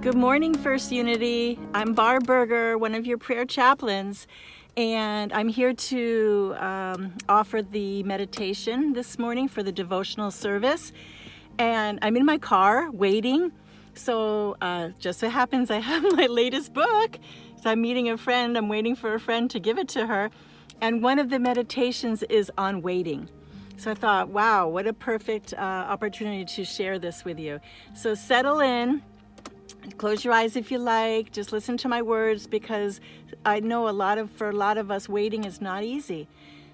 Good morning, First Unity. I'm Barb Berger, one of your prayer chaplains, and I'm here to offer the meditation this morning for the devotional service. And I'm in my car waiting. So just so happens I have my latest book. So I'm meeting a friend. I'm waiting for a friend to give it to her. And one of the meditations is on waiting. So I thought, wow, what a perfect opportunity to share this with you. So settle in. Close your eyes if you like. Just listen to my words, because I know for a lot of us, waiting is not easy.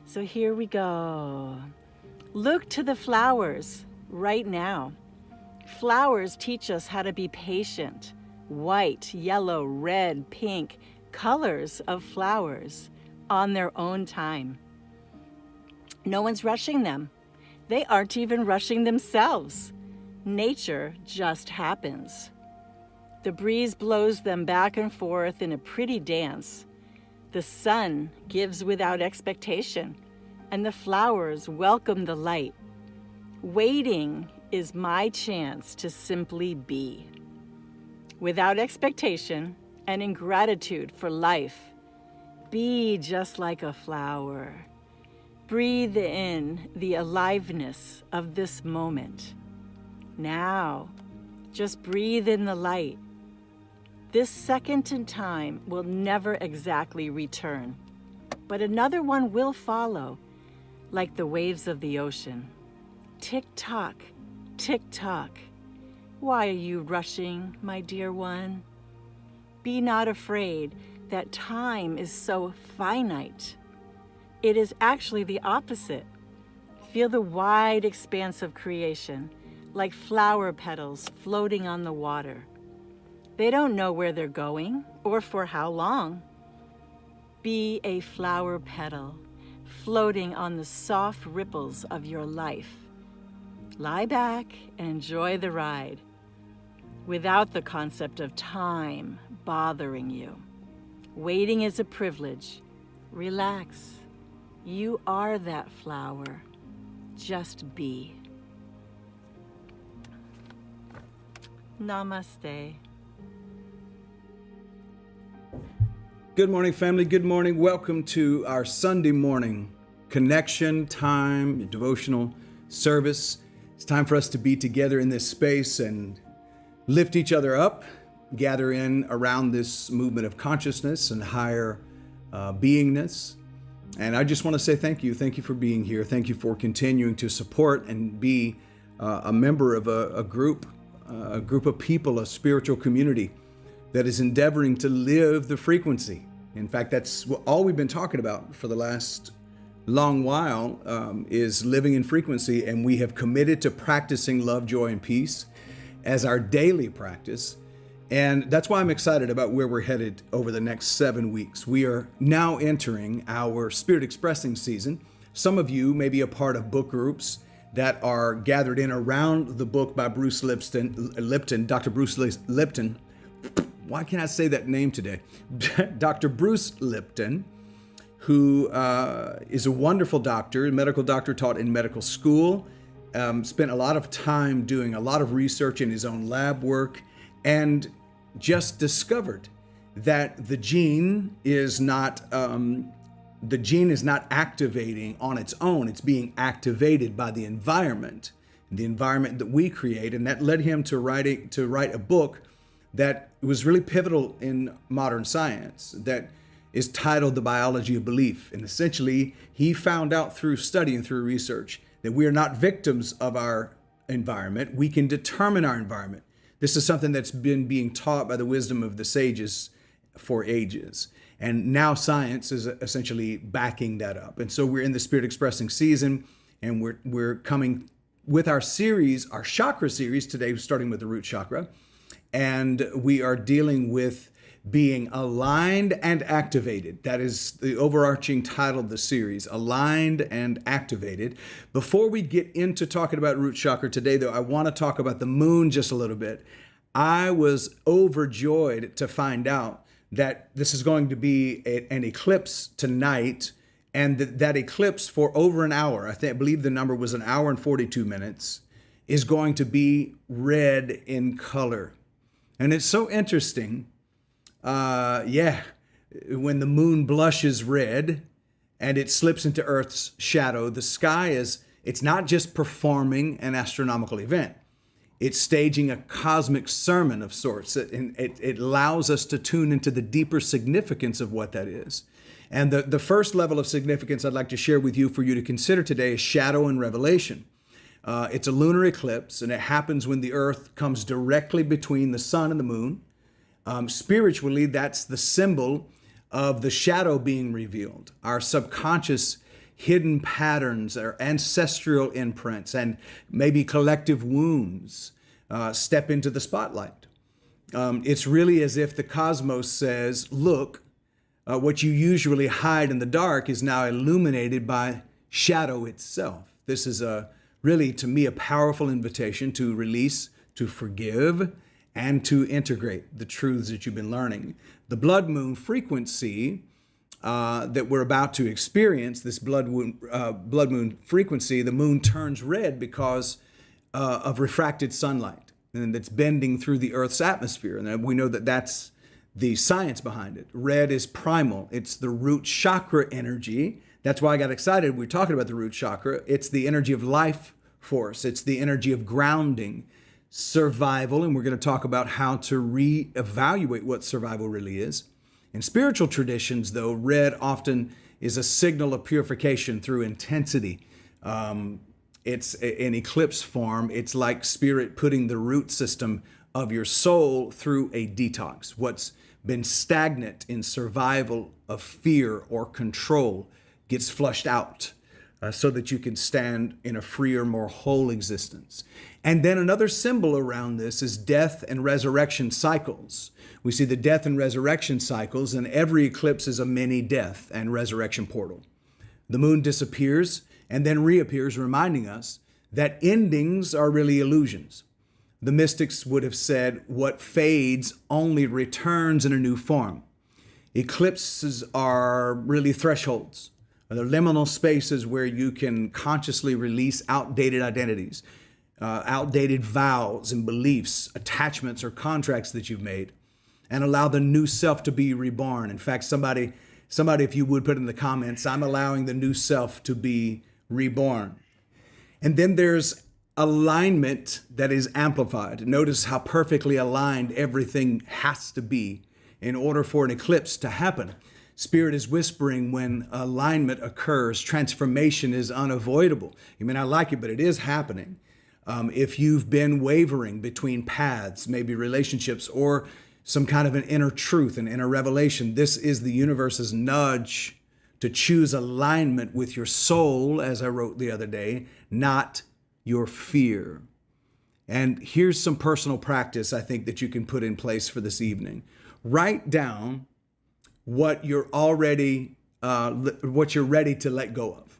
So here we go. Look to the flowers right now. Flowers teach us how to be patient. White, yellow, red, pink, colors of flowers on their own time. No one's rushing them. They aren't even rushing themselves. Nature just happens. The breeze blows them back and forth in a pretty dance. The sun gives without expectation, and the flowers welcome the light. Waiting is my chance to simply be. Without expectation and in gratitude for life, be just like a flower. Breathe in the aliveness of this moment. Now, just breathe in the light. This second in time will never exactly return, but another one will follow, like the waves of the ocean. Tick-tock, tick-tock. Why are you rushing, my dear one? Be not afraid that time is so finite. It is actually the opposite. Feel the wide expanse of creation, like flower petals floating on the water. They don't know where they're going or for how long. Be a flower petal floating on the soft ripples of your life. Lie back and enjoy the ride without the concept of time bothering you. Waiting is a privilege. Relax. You are that flower. Just be. Namaste. Good morning, family. Good morning. Welcome to our Sunday morning connection time, devotional service. It's time for us to be together in this space and lift each other up, gather in around this movement of consciousness and higher beingness. And I just want to say thank you. Thank you for being here. Thank you for continuing to support and be a member of a group of people, a spiritual community that is endeavoring to live the frequency. In fact, that's all we've been talking about for the last long while, is living in frequency. And we have committed to practicing love, joy, and peace as our daily practice. And that's why I'm excited about where we're headed over the next 7 weeks. We are now entering our Spirit Expressing season. Some of you may be a part of book groups that are gathered in around the book by Bruce Lipton, Dr. Bruce Lipton. Why can't I say that name today? Dr. Bruce Lipton, who is a wonderful doctor, a medical doctor, taught in medical school, spent a lot of time doing a lot of research in his own lab work, and just discovered that the gene is not activating on its own. It's being activated by the environment that we create, and that led him to write a book that was really pivotal in modern science, that is titled The Biology of Belief. And essentially, he found out through study and through research that we are not victims of our environment. We can determine our environment. This is something that's been being taught by the wisdom of the sages for ages. And now science is essentially backing that up. And so we're in the Spirit Expressing season, and we're coming with our series, our chakra series today, starting with the root chakra. And we are dealing with being aligned and activated. That is the overarching title of the series, Aligned and Activated. Before we get into talking about root chakra today, though, I want to talk about the moon just a little bit. I was overjoyed to find out that this is going to be an eclipse tonight, and that eclipse for over an hour, I believe the number was an hour and 42 minutes, is going to be red in color. And it's so interesting. When the moon blushes red and it slips into Earth's shadow, the sky it's not just performing an astronomical event. It's staging a cosmic sermon of sorts. It allows us to tune into the deeper significance of what that is. And the first level of significance I'd like to share with you for you to consider today is shadow and revelation. It's a lunar eclipse, and it happens when the Earth comes directly between the sun and the moon. Spiritually, that's the symbol of the shadow being revealed. Our subconscious hidden patterns, our ancestral imprints, and maybe collective wounds step into the spotlight. It's really as if the cosmos says, look, what you usually hide in the dark is now illuminated by shadow itself. This is really, to me, a powerful invitation to release, to forgive, and to integrate the truths that you've been learning. The blood moon frequency that we're about to experience, this blood moon frequency, the moon turns red because of refracted sunlight, and it's bending through the Earth's atmosphere. And we know that that's the science behind it. Red is primal. It's the root chakra energy. That's why I got excited. We're talking about the root chakra. It's the energy of life force. It's the energy of grounding, survival, and we're going to talk about how to reevaluate what survival really is. In spiritual traditions, though, red often is a signal of purification through intensity. It's in eclipse form. It's like spirit putting the root system of your soul through a detox. What's been stagnant in survival of fear or control gets flushed out so that you can stand in a freer, more whole existence. And then another symbol around this is death and resurrection cycles. We see the death and resurrection cycles, and every eclipse is a mini death and resurrection portal. The moon disappears and then reappears, reminding us that endings are really illusions. The mystics would have said, what fades only returns in a new form. Eclipses are really thresholds. They're liminal spaces where you can consciously release outdated identities, outdated vows and beliefs, attachments or contracts that you've made, and allow the new self to be reborn. In fact, somebody, if you would put in the comments, I'm allowing the new self to be reborn. And then there's alignment that is amplified. Notice how perfectly aligned everything has to be in order for an eclipse to happen. Spirit is whispering when alignment occurs, transformation is unavoidable. You may not like it, but it is happening. If you've been wavering between paths, maybe relationships, or some kind of an inner truth, an inner revelation, this is the universe's nudge to choose alignment with your soul, as I wrote the other day, not your fear. And here's some personal practice I think that you can put in place for this evening. Write down what you're ready to let go of.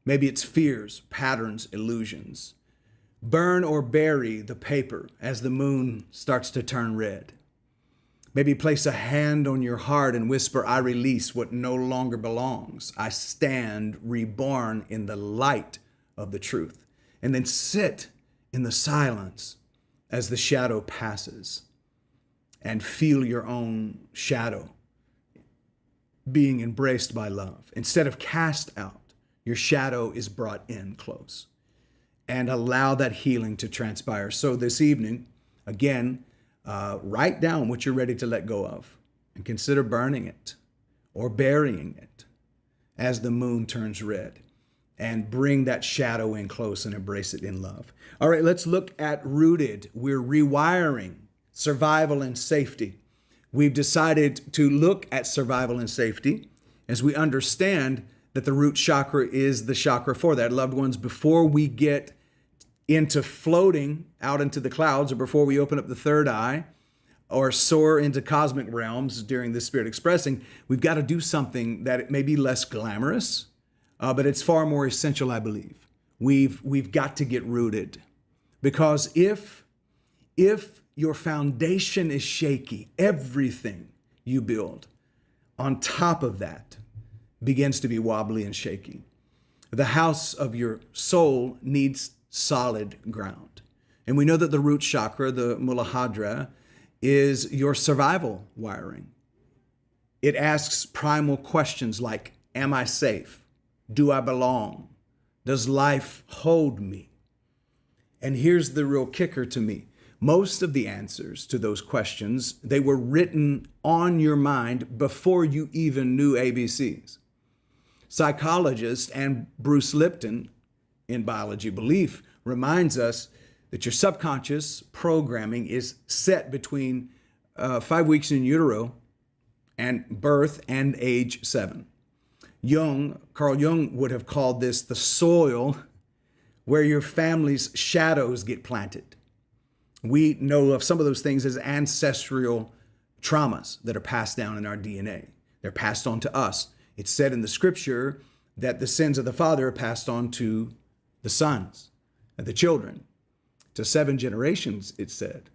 Maybe it's fears, patterns, illusions. Burn or bury the paper as the moon starts to turn red. Maybe place a hand on your heart and whisper, I release what no longer belongs. I stand reborn in the light of the truth. And then sit in the silence as the shadow passes and feel your own shadow being embraced by love. Instead of cast out, your shadow is brought in close. And allow that healing to transpire. So this evening, again, write down what you're ready to let go of and consider burning it or burying it as the moon turns red, and bring that shadow in close and embrace it in love. All right, let's look at rooted. We're rewiring survival and safety. We've decided to look at survival and safety as we understand that the root chakra is the chakra for that. Loved ones, before we get into floating out into the clouds, or before we open up the third eye or soar into cosmic realms during this Spirit Expressing, we've got to do something that it may be less glamorous, but it's far more essential, I believe. We've got to get rooted, because if your foundation is shaky, everything you build on top of that begins to be wobbly and shaky. The house of your soul needs solid ground. And we know that the root chakra, the Muladhara, is your survival wiring. It asks primal questions like, am I safe? Do I belong? Does life hold me? And here's the real kicker to me. Most of the answers to those questions, they were written on your mind before you even knew ABCs. Psychologist and Bruce Lipton in Biology Belief reminds us that your subconscious programming is set between 5 weeks in utero and birth and age 7. Carl Jung would have called this the soil where your family's shadows get planted. We know of some of those things as ancestral traumas that are passed down in our DNA. They're passed on to us. It's said in the scripture that the sins of the father are passed on to the sons and the children, to 7 generations, it said.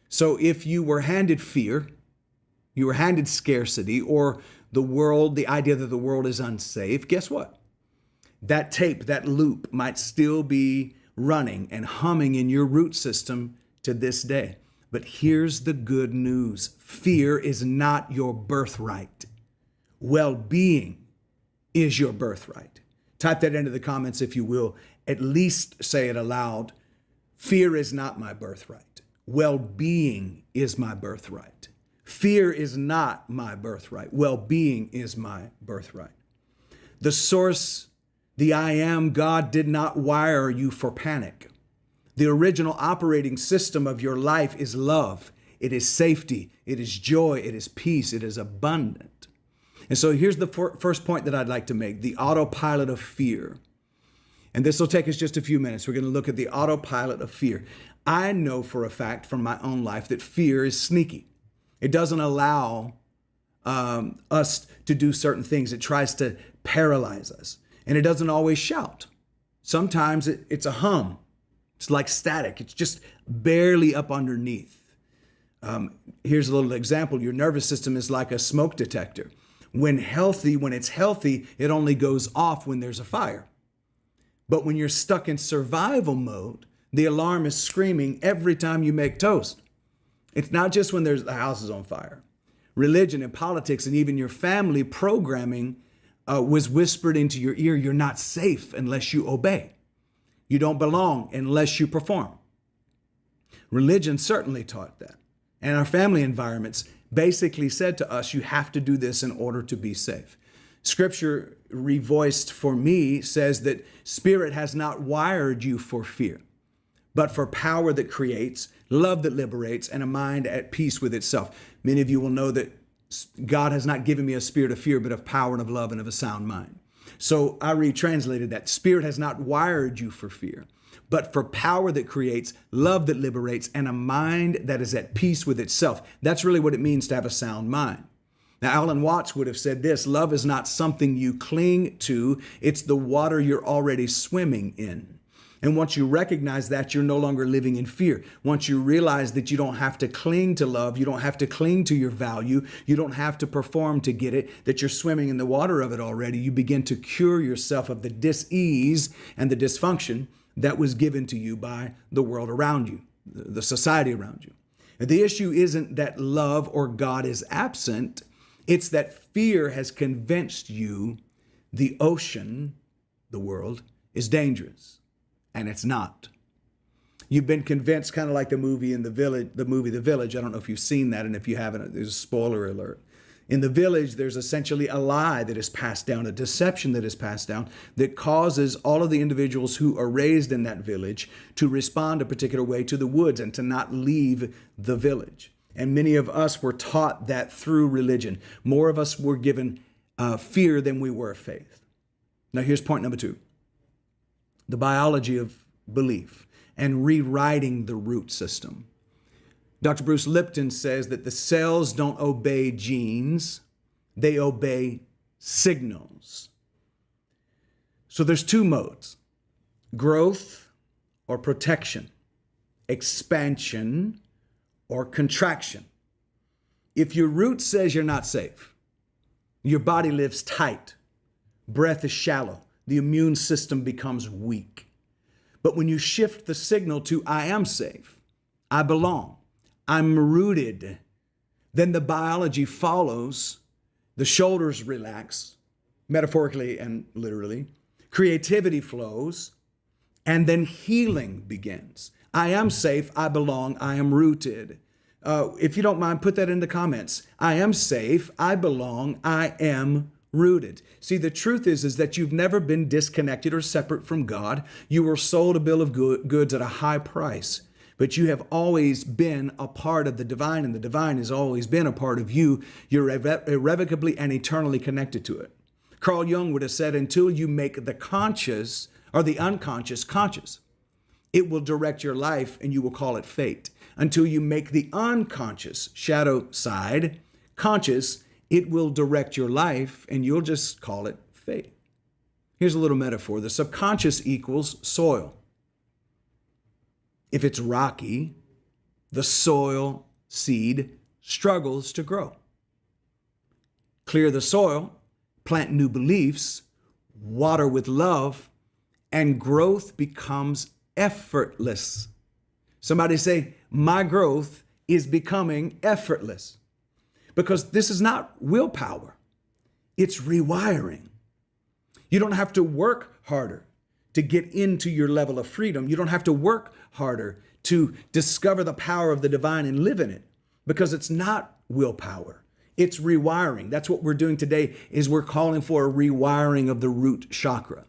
So if you were handed fear, you were handed scarcity, or the world, the idea that the world is unsafe, guess what? That tape, that loop might still be running and humming in your root system to this day. But here's the good news. Fear is not your birthright. Well-being is your birthright. Type that into the comments if you will. At least say it aloud. Fear is not my birthright. Well-being is my birthright. Fear is not my birthright. Well-being is my birthright. The source, the I am, God did not wire you for panic. The original operating system of your life is love. It is safety. It is joy. It is peace. It is abundant. And so here's the first point that I'd like to make, the autopilot of fear. And this will take us just a few minutes. We're going to look at the autopilot of fear. I know for a fact from my own life that fear is sneaky. It doesn't allow us to do certain things. It tries to paralyze us. And it doesn't always shout. Sometimes it's a hum. It's like static. It's just barely up underneath. Here's a little example. Your nervous system is like a smoke detector. When it's healthy, it only goes off when there's a fire. But when you're stuck in survival mode, the alarm is screaming every time you make toast. It's not just when the house is on fire. Religion and politics and even your family programming was whispered into your ear. You're not safe unless you obey. You don't belong unless you perform. Religion certainly taught that. And our family environments basically said to us, you have to do this in order to be safe. Scripture, revoiced for me, says that Spirit has not wired you for fear, but for power that creates, love that liberates, and a mind at peace with itself. Many of you will know that God has not given me a spirit of fear, but of power and of love and of a sound mind. So I retranslated that. Spirit has not wired you for fear, but for power that creates, love that liberates, and a mind that is at peace with itself. That's really what it means to have a sound mind. Now, Alan Watts would have said this: love is not something you cling to, it's the water you're already swimming in. And once you recognize that, you're no longer living in fear. Once you realize that you don't have to cling to love, you don't have to cling to your value, you don't have to perform to get it, that you're swimming in the water of it already, you begin to cure yourself of the dis-ease and the dysfunction that was given to you by the world around you, the society around you. And the issue isn't that love or God is absent, it's that fear has convinced you the ocean, the world, is dangerous. And it's not. You've been convinced, kind of like the movie The Village. I don't know if you've seen that, and if you haven't, there's a spoiler alert. In The Village, there's essentially a lie that is passed down, a deception that is passed down, that causes all of the individuals who are raised in that village to respond a particular way to the woods and to not leave the village. And many of us were taught that through religion. More of us were given fear than we were faith. Now, here's point number 2. The biology of belief and rewriting the root system. Dr. Bruce Lipton says that the cells don't obey genes, they obey signals. So there's 2 modes: growth or protection, expansion or contraction. If your root says you're not safe, your body lives tight, breath is shallow, the immune system becomes weak. But when you shift the signal to I am safe, I belong, I'm rooted. Then the biology follows. The shoulders relax, metaphorically and literally. Creativity flows, and then healing begins. I am safe, I belong, I am rooted. If you don't mind, put that in the comments. I am safe, I belong, I am rooted. See, the truth is that you've never been disconnected or separate from God. You were sold a bill of goods at a high price, but you have always been a part of the divine, and the divine has always been a part of you. You're irrevocably and eternally connected to it. Carl Jung would have said, until you make the conscious or the unconscious conscious, it will direct your life and you will call it fate. Until you make the unconscious shadow side conscious, it will direct your life and you'll just call it fate. Here's a little metaphor. The subconscious equals soil. If it's rocky, the soil seed struggles to grow. Clear the soil, plant new beliefs, water with love, and growth becomes effortless. Somebody say, my growth is becoming effortless. Because this is not willpower, it's rewiring. You don't have to work harder to get into your level of freedom. You don't have to work harder to discover the power of the divine and live in it, because it's not willpower. It's rewiring. That's what we're doing today, is we're calling for a rewiring of the root chakra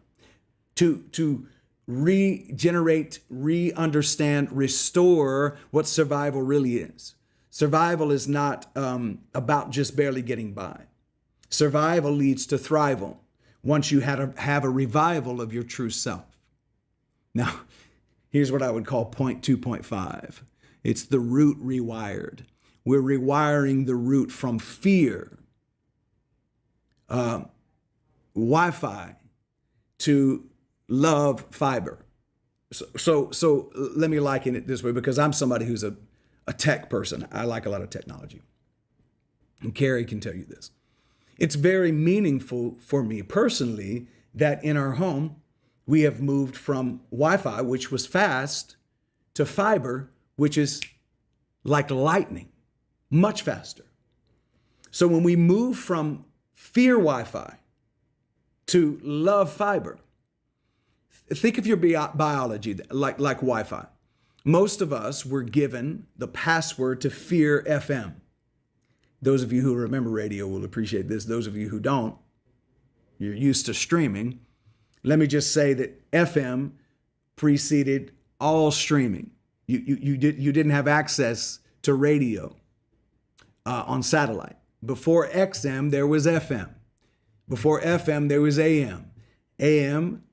to regenerate, re-understand, restore what survival really is. Survival is not about just barely getting by. Survival leads to thrival once you have a revival of your true self. Now, here's what I would call point 2.5. It's the root rewired. We're rewiring the root from fear, Wi-Fi, to love fiber. So let me liken it this way, because I'm somebody who's a tech person. I like a lot of technology. And Carrie can tell you this. It's very meaningful for me personally that in our home, we have moved from Wi-Fi, which was fast, to fiber, which is like lightning, much faster. So when we move from fear Wi-Fi to love fiber, think of your biology like Wi-Fi. Most of us were given the password to Fear FM. Those of you who remember radio will appreciate this. Those of you who don't, you're used to streaming. Let me just say that FM preceded all streaming. You didn't have access to radio on satellite. Before XM, there was FM. Before FM, there was AM. AM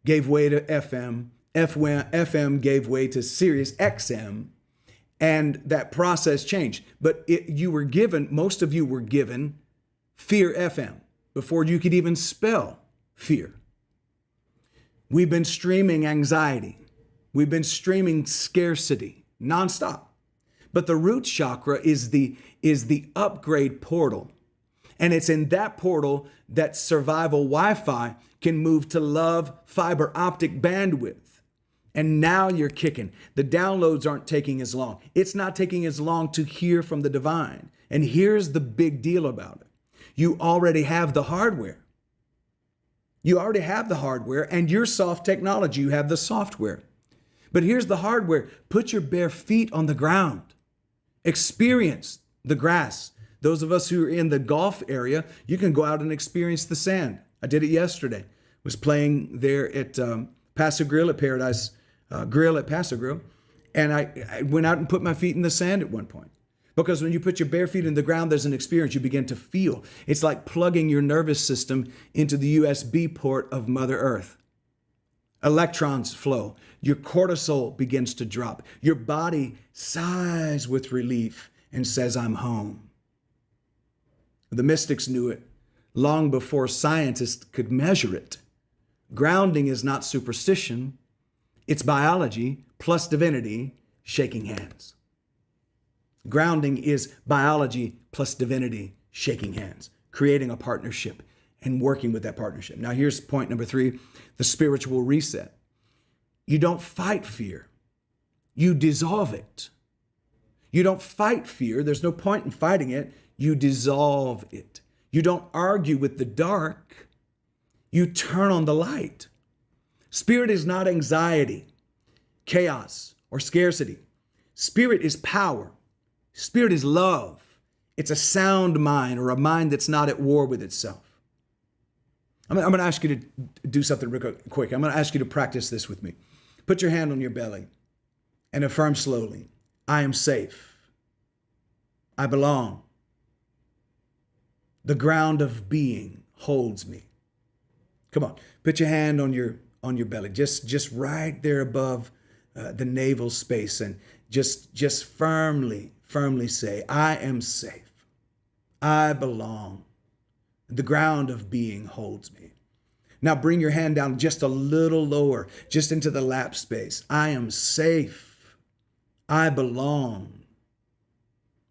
gave way to FM. FM gave way to Sirius XM, and that process changed. But most of you were given Fear FM before you could even spell fear. We've been streaming anxiety. We've been streaming scarcity nonstop. But the root chakra is the upgrade portal. And it's in that portal that survival Wi-Fi can move to love fiber optic bandwidth. And now you're kicking. The downloads aren't taking as long. It's not taking as long to hear from the divine. And here's the big deal about it. You already have the hardware. You already have the hardware, and your soft technology, you have the software. But here's the hardware. Put your bare feet on the ground. Experience the grass. Those of us who are in the Gulf area, you can go out and experience the sand. I did it yesterday. Was playing there at Paso Grill at Paradise Grill at Paso Grill. And I went out and put my feet in the sand at one point. Because when you put your bare feet in the ground, there's an experience you begin to feel. It's like plugging your nervous system into the USB port of Mother Earth. Electrons flow. Your cortisol begins to drop. Your body sighs with relief and says, I'm home. The mystics knew it long before scientists could measure it. Grounding is not superstition. It's biology plus divinity shaking hands. Grounding is biology plus divinity shaking hands, creating a partnership and working with that partnership. Now, here's point number 3, the spiritual reset. You don't fight fear. You dissolve it. You don't fight fear. There's no point in fighting it. You dissolve it. You don't argue with the dark. You turn on the light. Spirit is not anxiety, chaos, or scarcity. Spirit is power. Spirit is love. It's a sound mind, or a mind that's not at war with itself. I'm going to ask you to do something real quick. I'm going to ask you to practice this with me. Put your hand on your belly and affirm slowly, I am safe. I belong. The ground of being holds me. Come on, put your hand on your belly, just right there above the navel space, and just firmly say, I am safe. I belong. The ground of being holds me. Now bring your hand down just a little lower, just into the lap space. I am safe. I belong.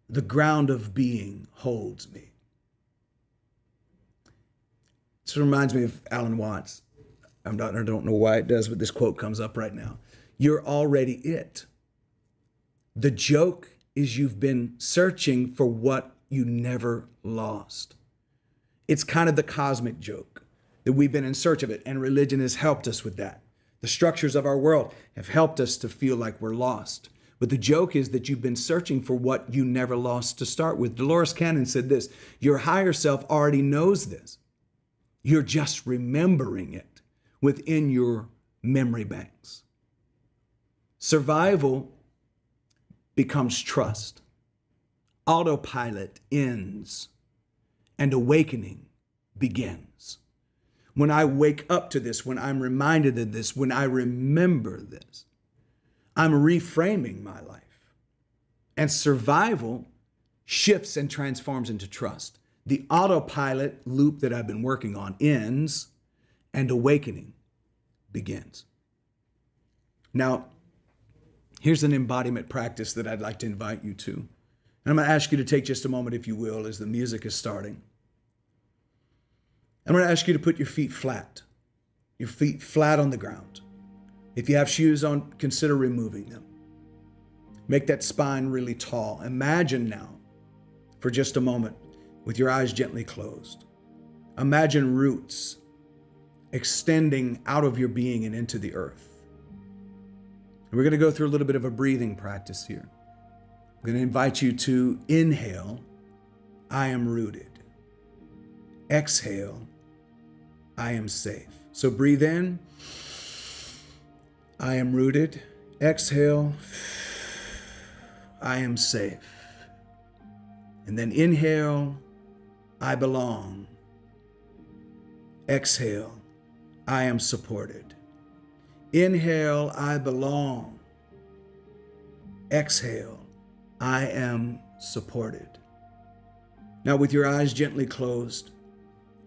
The ground of being holds me. This reminds me of Alan Watts. I don't know why it does, but this quote comes up right now. You're already it. The joke is you've been searching for what you never lost. It's kind of the cosmic joke that we've been in search of it, and religion has helped us with that. The structures of our world have helped us to feel like we're lost. But the joke is that you've been searching for what you never lost to start with. Dolores Cannon said this, your higher self already knows this. You're just remembering it within your memory banks. Survival becomes trust. Autopilot ends and awakening begins. When I wake up to this, when I'm reminded of this, when I remember this, I'm reframing my life. And survival shifts and transforms into trust. The autopilot loop that I've been working on ends and awakening begins. Now, here's an embodiment practice that I'd like to invite you to. And I'm going to ask you to take just a moment, if you will, as the music is starting. I'm going to ask you to put your feet flat on the ground. If you have shoes on, consider removing them. Make that spine really tall. Imagine now, for just a moment, with your eyes gently closed, imagine roots extending out of your being and into the earth. And we're going to go through a little bit of a breathing practice here. I'm going to invite you to inhale, I am rooted. Exhale, I am safe. So breathe in, I am rooted. Exhale, I am safe. And then inhale, I belong. Exhale, I am supported. Inhale, I belong. Exhale, I am supported. Now, with your eyes gently closed,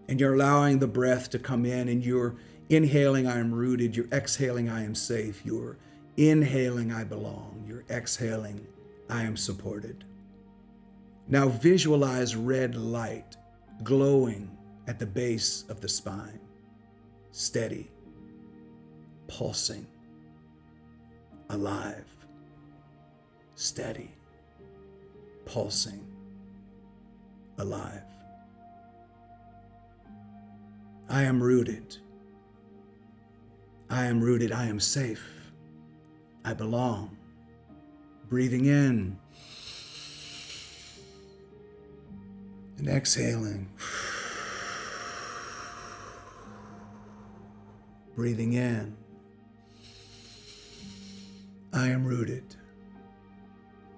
and you're allowing the breath to come in, and you're inhaling, I am rooted. You're exhaling, I am safe. You're inhaling, I belong. You're exhaling, I am supported. Now visualize red light glowing at the base of the spine, steady, pulsing, alive, steady, pulsing, alive. I am rooted. I am rooted. I am safe. I belong. Breathing in and exhaling. Breathing in. I am rooted.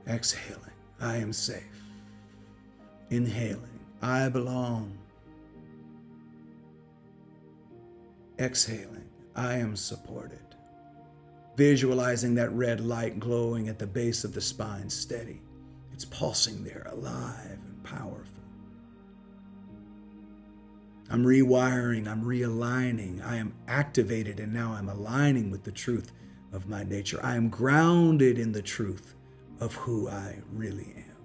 Exhaling. I am safe. Inhaling. I belong. Exhaling. I am supported. Visualizing that red light glowing at the base of the spine, steady. It's pulsing there, alive and powerful. I'm rewiring, I'm realigning, I am activated, and now I'm aligning with the truth of my nature. I am grounded in the truth of who I really am.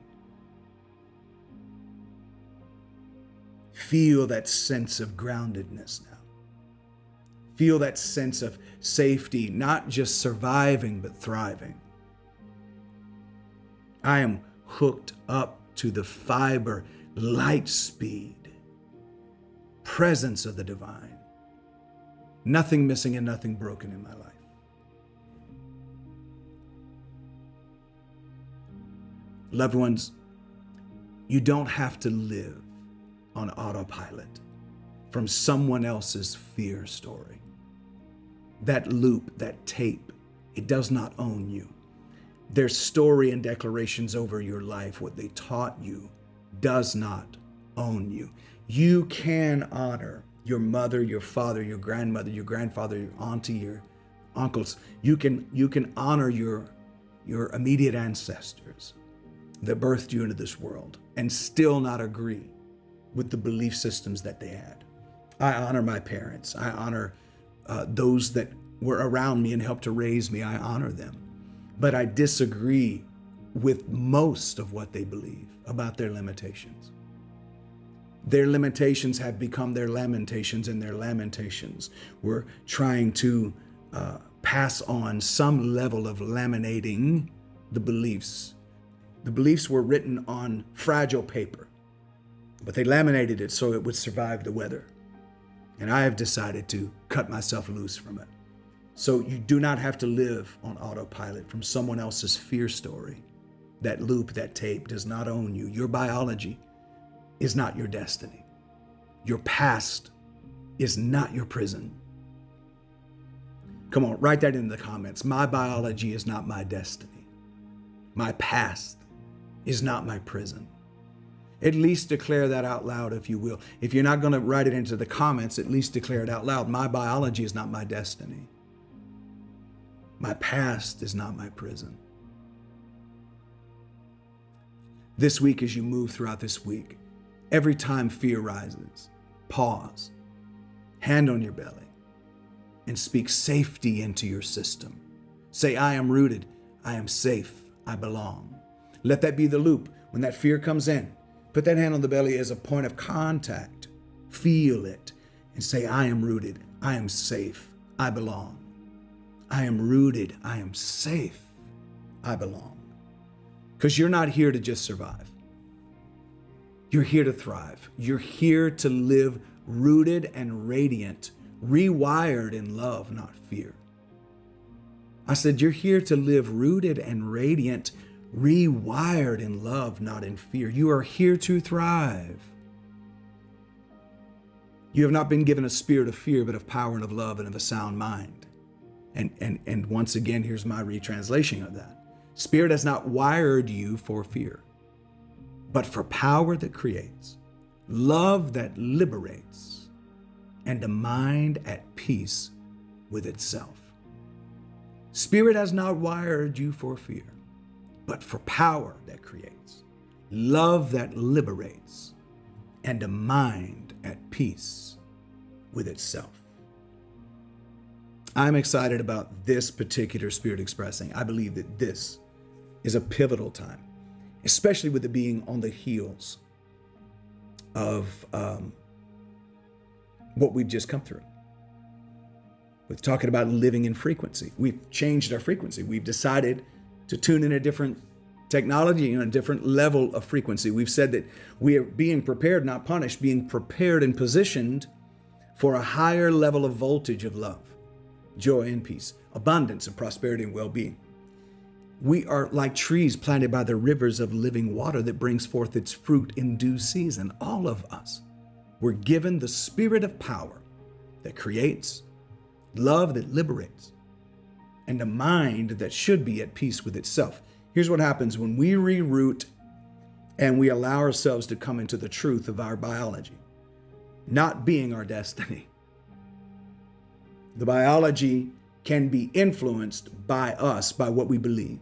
Feel that sense of groundedness now. Feel that sense of safety, not just surviving, but thriving. I am hooked up to the fiber, light speed, presence of the divine. Nothing missing and nothing broken in my life. Loved ones, you don't have to live on autopilot from someone else's fear story. That loop, that tape, it does not own you. Their story and declarations over your life, what they taught you, does not own you. You can honor your mother, your father, your grandmother, your grandfather, your auntie, your uncles. You can honor your immediate ancestors that birthed you into this world and still not agree with the belief systems that they had. I honor my parents. I honor those that were around me and helped to raise me. I honor them. But I disagree with most of what they believe about their limitations. Their limitations have become their lamentations, and their lamentations were trying to pass on some level of laminating the beliefs. The beliefs were written on fragile paper, but they laminated it so it would survive the weather. And I have decided to cut myself loose from it. So you do not have to live on autopilot from someone else's fear story. That loop, that tape does not own you. Your biology is not your destiny. Your past is not your prison. Come on, write that in the comments. My biology is not my destiny. My past is not my prison. At least declare that out loud, if you will. If you're not going to write it into the comments, at least declare it out loud. My biology is not my destiny. My past is not my prison. This week, as you move throughout this week, every time fear rises, pause, hand on your belly, and speak safety into your system. Say, I am rooted, I am safe, I belong. Let that be the loop. When that fear comes in, put that hand on the belly as a point of contact. Feel it and say, I am rooted, I am safe, I belong. I am rooted, I am safe, I belong. Because you're not here to just survive. You're here to thrive. You're here to live rooted and radiant, rewired in love, not fear. I said, you're here to live rooted and radiant, rewired in love, not in fear. You are here to thrive. You have not been given a spirit of fear, but of power and of love and of a sound mind. And once again, here's my retranslation of that. Spirit has not wired you for fear, but for power that creates, love that liberates, and a mind at peace with itself. Spirit has not wired you for fear, but for power that creates, love that liberates, and a mind at peace with itself. I'm excited about this particular Spirit Expressing. I believe that this is a pivotal time, especially with it being on the heels of what we've just come through. With talking about living in frequency. We've changed our frequency. We've decided to tune in a different technology and a different level of frequency. We've said that we are being prepared, not punished, being prepared and positioned for a higher level of voltage of love, joy and peace, abundance and prosperity and well-being. We are like trees planted by the rivers of living water that brings forth its fruit in due season. All of us were given the spirit of power that creates, love that liberates, and a mind that should be at peace with itself. Here's what happens when we reroute and we allow ourselves to come into the truth of our biology, not being our destiny. The biology can be influenced by us, by what we believe.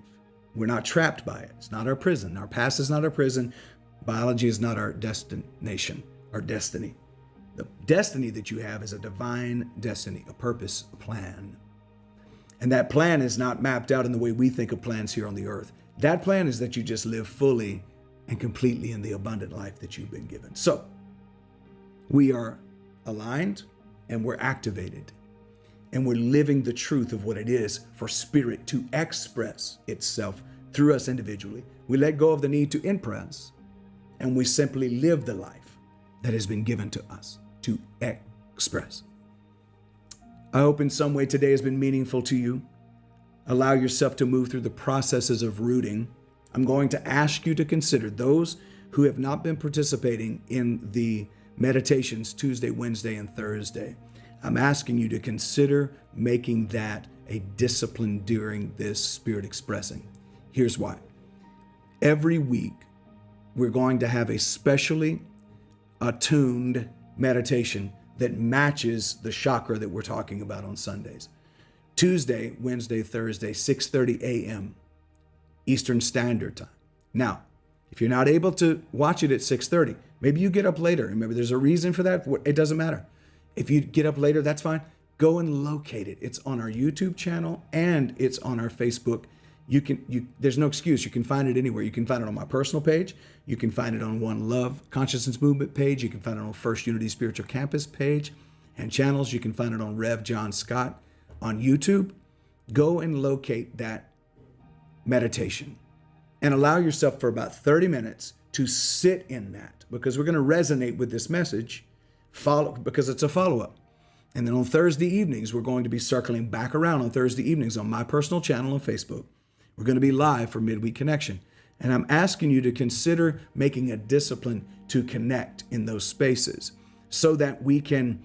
We're not trapped by it. It's not our prison. Our past is not our prison. Biology is not our destination, our destiny. The destiny that you have is a divine destiny, a purpose, a plan. And that plan is not mapped out in the way we think of plans here on the earth. That plan is that you just live fully and completely in the abundant life that you've been given. So we are aligned and we're activated. And we're living the truth of what it is for spirit to express itself through us individually. We let go of the need to impress, and we simply live the life that has been given to us to express. I hope in some way today has been meaningful to you. Allow yourself to move through the processes of rooting. I'm going to ask you to consider those who have not been participating in the meditations Tuesday, Wednesday, and Thursday. I'm asking you to consider making that a discipline during this Spirit expressing. Here's why. Every week, we're going to have a specially attuned meditation that matches the chakra that we're talking about on Sundays. Tuesday, Wednesday, Thursday, 6:30 a.m. Eastern Standard Time. Now, if you're not able to watch it at 6:30, maybe you get up later. Remember, there's a reason for that. It doesn't matter. If you get up later, that's fine. Go and locate it. It's on our YouTube channel and it's on our Facebook. There's no excuse. You can find it anywhere. You can find it on my personal page. You can find it on One Love Consciousness Movement page. You can find it on First Unity Spiritual Campus page and channels. You can find it on Rev John Scott on YouTube. Go and locate that meditation and allow yourself for about 30 minutes to sit in that, because we're going to resonate with this message because it's a follow-up. And then on Thursday evenings, we're going to be circling back around on Thursday evenings on my personal channel on Facebook. We're going to be live for Midweek Connection. And I'm asking you to consider making a discipline to connect in those spaces so that we can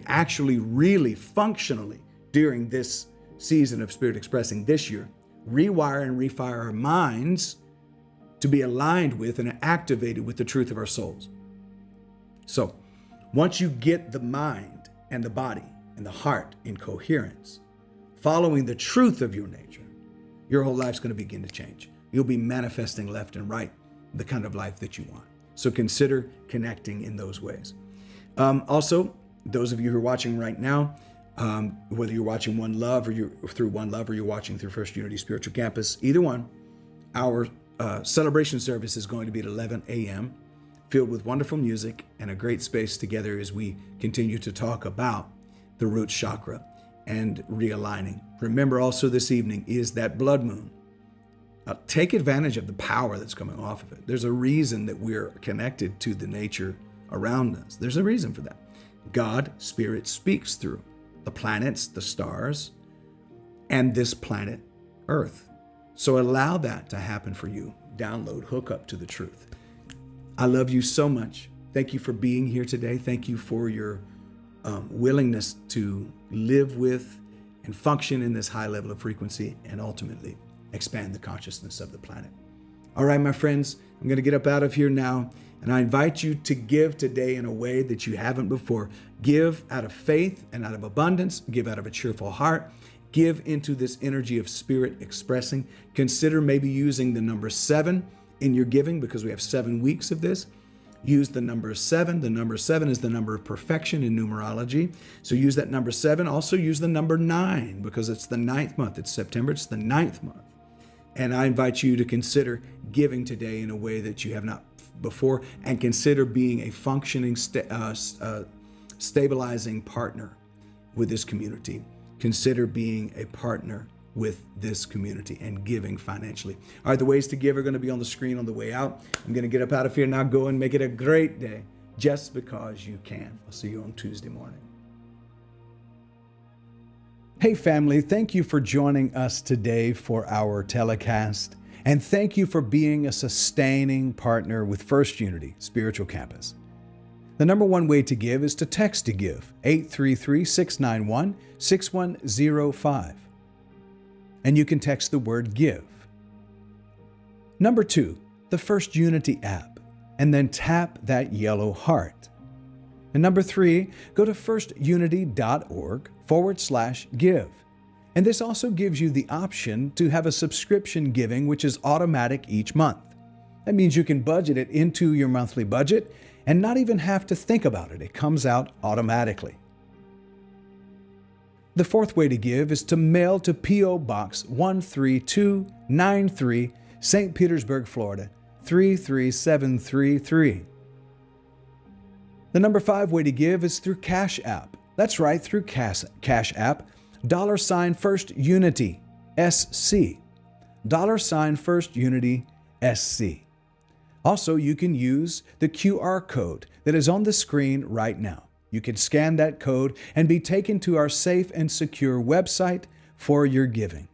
actually really functionally during this season of Spirit Expressing this year, rewire and refire our minds to be aligned with and activated with the truth of our souls. So once you get the mind and the body and the heart in coherence, following the truth of your nature, your whole life's going to begin to change. You'll be manifesting left and right the kind of life that you want. So consider connecting in those ways. Also, those of you who are watching right now, whether you're watching One Love or you're through One Love or you're watching through First Unity Spiritual Campus, either one, our celebration service is going to be at 11 a.m., filled with wonderful music and a great space together as we continue to talk about the root chakra and realigning. Remember also this evening is that blood moon. Take advantage of the power that's coming off of it. There's a reason that we're connected to the nature around us. There's a reason for that. God, Spirit, speaks through the planets, the stars, and this planet, Earth. So allow that to happen for you. Download, hook up to the truth. I love you so much. Thank you for being here today. Thank you for your willingness to live with and function in this high level of frequency and ultimately expand the consciousness of the planet. All right, my friends, I'm going to get up out of here now, and I invite you to give today in a way that you haven't before. Give out of faith and out of abundance. Give out of a cheerful heart. Give into this energy of Spirit expressing. Consider maybe using the number 7 in your giving, because we have 7 weeks of this. Use the number 7. The number 7 is the number of perfection in numerology. So use that number 7. Also use the number 9 because it's the 9th month. It's September. It's the 9th month. And I invite you to consider giving today in a way that you have not before, and consider being a functioning, stabilizing partner with this community. Consider being a partner with this community and giving financially. All right, the ways to give are going to be on the screen on the way out. I'm going to get up out of here now. Go and make it a great day just because you can. I'll see you on Tuesday morning. Hey family, thank you for joining us today for our telecast. And thank you for being a sustaining partner with First Unity Spiritual Campus. The number one way to give is to text to give, 833-691-6105. And you can text the word give. Number 2, the First Unity app, and then tap that yellow heart. And number 3, go to firstunity.org/give. And this also gives you the option to have a subscription giving, which is automatic each month. That means you can budget it into your monthly budget and not even have to think about it. It comes out automatically. The fourth way to give is to mail to P.O. Box 13293, St. Petersburg, Florida, 33733. The number 5 way to give is through Cash App. That's right, through Cash App, $First Unity, SC. $First Unity SC. Also, you can use the QR code that is on the screen right now. You can scan that code and be taken to our safe and secure website for your giving.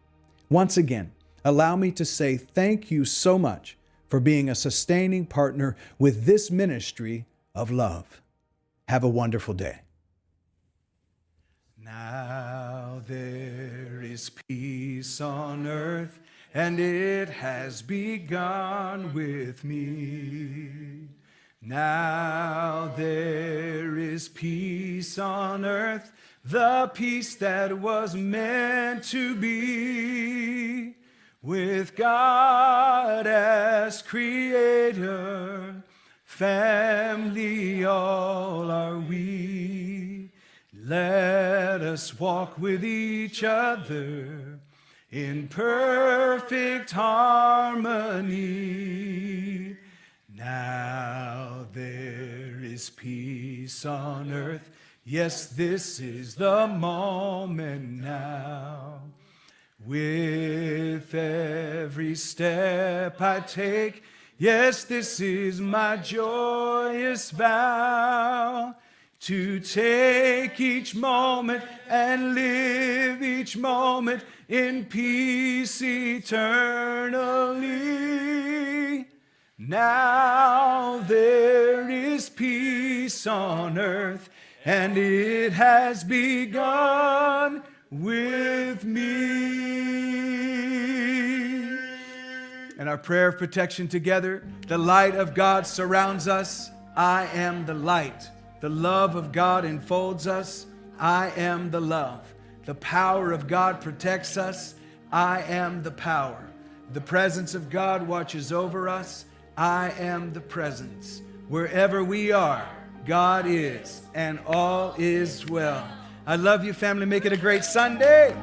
Once again, allow me to say thank you so much for being a sustaining partner with this ministry of love. Have a wonderful day. Now there is peace on earth, and it has begun with me. Now there is peace on earth, the peace that was meant to be. With God as creator, family all are we. Let us walk with each other in perfect harmony. Now there is peace on earth. Yes, this is the moment now. With every step I take, yes, this is my joyous vow, to take each moment and live each moment in peace eternally. Now there is peace on earth, and it has begun with me. And our prayer of protection together: the light of God surrounds us. I am the light. The love of God enfolds us. I am the love. The power of God protects us. I am the power. The presence of God watches over us. I am the presence. Wherever we are, God is, and all is well. I love you, family. Make it a great Sunday.